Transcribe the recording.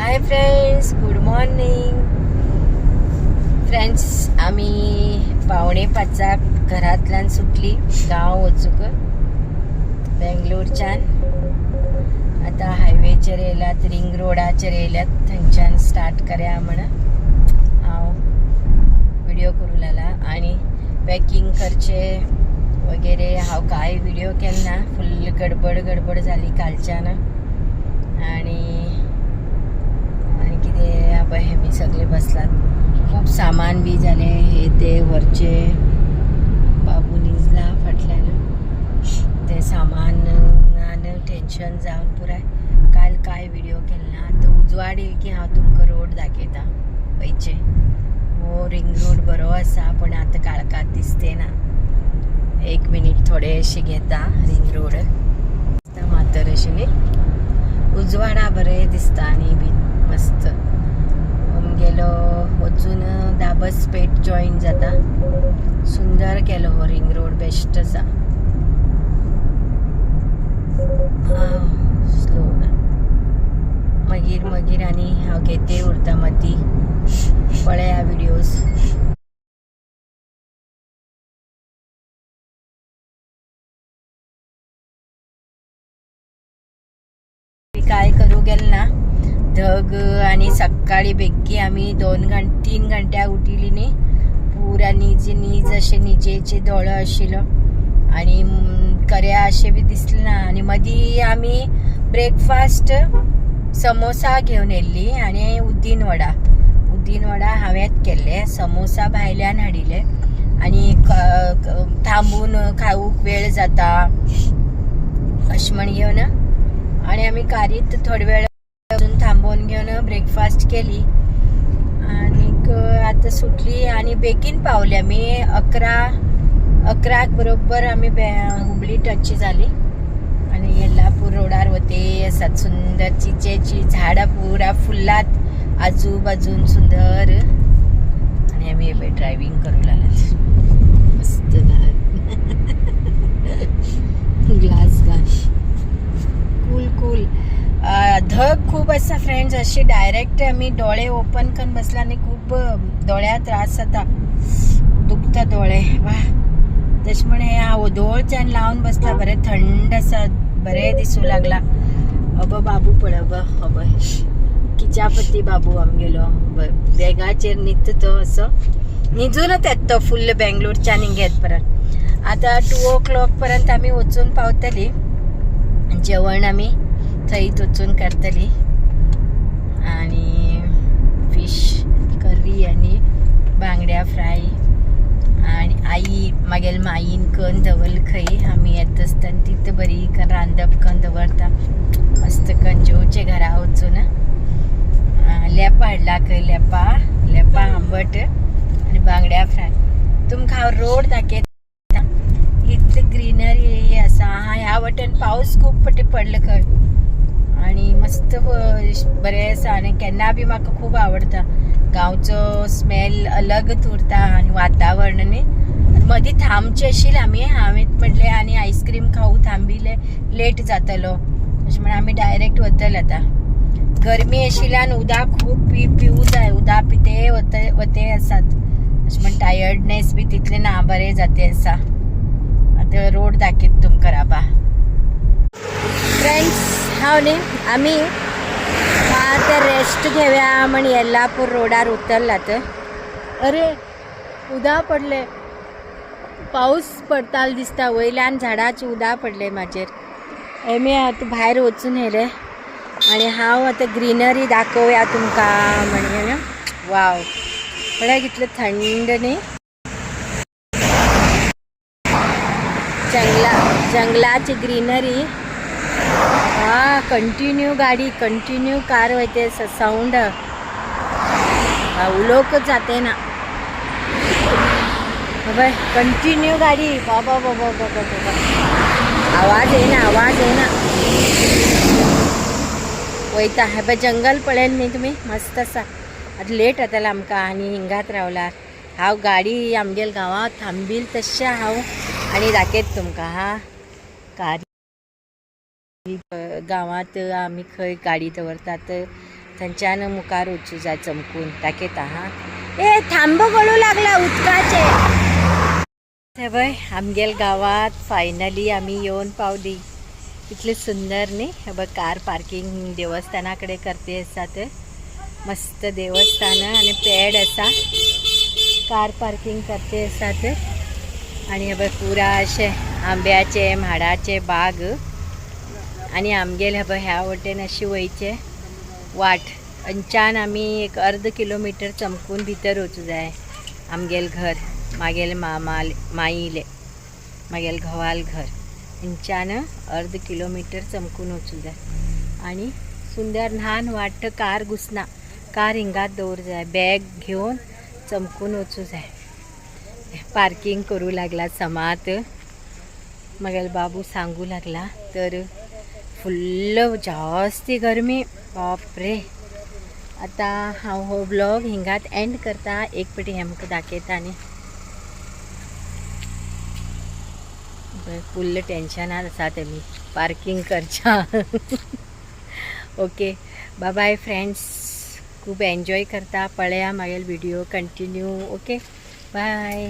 Hi friends, good morning friends. आम्ही 4:45 घरातल्यान सुटली गांव वचूक बेंगलोरच्यान. आता हायवेचेर येयल्यात, रिंग रोडाचेर येयल्यात, थंयच्यान स्टार्ट करया म्हणून हांव व्हिडिओ करूं लागला. आणि पॅकिंग करचे वगैरे हांव कांय व्हिडिओ केलना. फुल गडबड जाली कालच्यान. आणि कितें पळय हे बी सगळे बसलात. खूप सामान बी झाले, हे ते वरचे बाबू निजला फाटल्यान. ते सामान टेन्शन जावन पुराय. काल काय व्हिडिओ केलना तो उजवाड येईल की हांव तुमकां रोड दाखयता पयचे. हो रिंग रोड बरो आसा, पण आता काळखात दिसते ना. 1 मिनिट थोडेशे घेता रिंग रोड मातर अशी न्ही. उजवाडा बरें दिसता आणि बी मस्त. गेलो वचून दाबस पेठ जॉईन जाता. सुंदर केलो हो रिंग रोड, बेस्ट आसा. स्लो मागीर आनी हांव घेते उरता मती. पळया व्हिडिओज. काय करू गेल ना धग. आणि सकाळी बेग्गी आम्ही 3 घंट्या उठिली न्ही. पुरा नीज अशे निजेचे दोळ आशिल्लो आणि कर्या अशे बी दिसले ना. आणि मदीं आमी ब्रेकफास्ट समोसा घेवन येयल्ली आणि उद्दीन वडा हांवेंच केल्ले. समोसा भायल्यान हाडिल्ले आणि थांबून खावूक वेळ जाता अशें म्हण घेवन आणि आमी कारीत थोडे वेळ थांबून घेवन ब्रेकफास्ट केली. आणि आता सुटली आणि बेगीन पावले आमी. 11 बरोबर आमी हुबळी टच जाली. आणि येल्लापूर रोडार वते आसात सुंदर चिंचेची झाडां पुरा फुल्लात आजूबाजून सुंदर. आणि आमी हे ड्रायव्हिंग करूं लागल्यात. मस्त ग्लास कूल. धग खूप आसा फ्रेंड्स. अशी डायरेक्ट आमी डोळे ओपन करून बसला आणि खूप डोळ्या त्रास जाता, दुखता डोळे. वा तशें म्हण हे हांव वदोळच्यान लावन बसला. बरें थंड आसा, बरें दिसूं लागला. अबो बाबू पळय, अबय किच्यापती बाबू आमगेलो बॅगाचेर न्हिद तो असो न्हिजूनच येत तो फुल्ल बेंगलोरच्यान हिंगेत परत. आता 2 o'clock पर्यंत आमी वचून पावतली. जेवण आमी थंयच वचून करतली. आणि फिश करी आणि बांगड्या फ्राय. आणि आई मागेल माईन करून दवरली खंय. आमी येत आसतना तिथं बरी रांदप करून दवरता मस्त करून जेवचे घरा वचून. लेपा हाडला खंय, लेपा आंबट आणि बांगड्या फ्राय. तुमकां हांव रोड दाखयता. इतली ग्रीनरी आसा. ह्या वटेन पावस खूब पडलो खंय आणि मस्त बरें आसा. आणि केन्ना बी म्हाका खूब आवडटा. गांवचो स्मेल अलगच उरता आणि वातावरण न्ही. मदीं थांबचे आशिल्ले आमी. हांवें म्हटलें आणि आईस्क्रीम खावू थांबिले, लेट जातलो अशें म्हण आमी डायरेक्ट वतले. आता गरमी आशिल्ल्यान उदक खूब पिवूं जाय. उदक पिते वते आसात अशें म्हण टायर्डनेस बी तितलें ना, बरें जाते आसा. आता रोड दाखयत तुमकां राबा फ्रेंड्स. हांव न्ही आमी आतां रेस्ट घेवया म्हण येल्लापूर रोडार उतरलात. अरे उदक पडले, पावस पडतालो दिसता. वयल्यान झाडाचे उदक पडले म्हाजेर. आमी आतां भायर वचून येयले आणि हांव आतां ग्रीनरी दाखोवया तुमकां म्हणजे. वाव पळय कितलें थंड न्ही. जंगलाची ग्रीनरी. कंटिन्यू गाडी, कंटिन्यू कार वयते. साऊंड उलोवकच जाते ना. बाबा कंटिन्यू गाडी. बाबा आवाज येना वयता. हे पळय जंगल पळयल न्ही तुमी, मस्त आसा. आतां लेट जातालें आमकां आणि हिंगात रावला. हांव गाडी आमगेल गांवांत थांबील तशें हांव आणि दाखयत तुमकां. कारी गांवांत आमी खंय गाडी दवरतात थंच्यानं मुखार वचूं जाय चमकून दाखयता हा. ए थांब गळू लागला उदकाचे. हे बघ आमगेल गावात फायनली आम्ही येऊन पावली. इतले सुंदर न्ही. हे बघ कार पार्किंग देवस्थानाकडे करते असतात. मस्त देवस्थान आणि पेड असा कार पार्किंग करते असतात. आणि हे बघ पुरा असे आंब्याचे म्हाडाचे बाग आणि आमगेल हे बघ ह्या वटेन अशी वयचे वाट. अंचान आम्ही एक अर्ध किलोमीटर चमकून भितर वचूं जाय. आमगेल घर मागेल माईले मागेल घोवाल घर अंचान अर्ध किलोमीटर चमकून वचूं जाय. आणि सुंदर ल्हान वाट कार घुसना. कार हिंगात दवर जाय. बॅग घेऊन चमकून वचूं जाय. पार्किंग करू लागला समात. मगेल बाबू सांगू लागला तर फुल्ल जास्ती गरमी बापरे. आता हांव हो ब्लॉग हिंगात एंड करता. एक पटी हेमकां दाखयता आनी फुल्ल टेन्शनात आसा तेमी पार्किंग करच्या. Okay bye bye friends. खूब एन्जॉय करता. पळया मागील व्हिडिओ कंटिन्यू. Okay bye.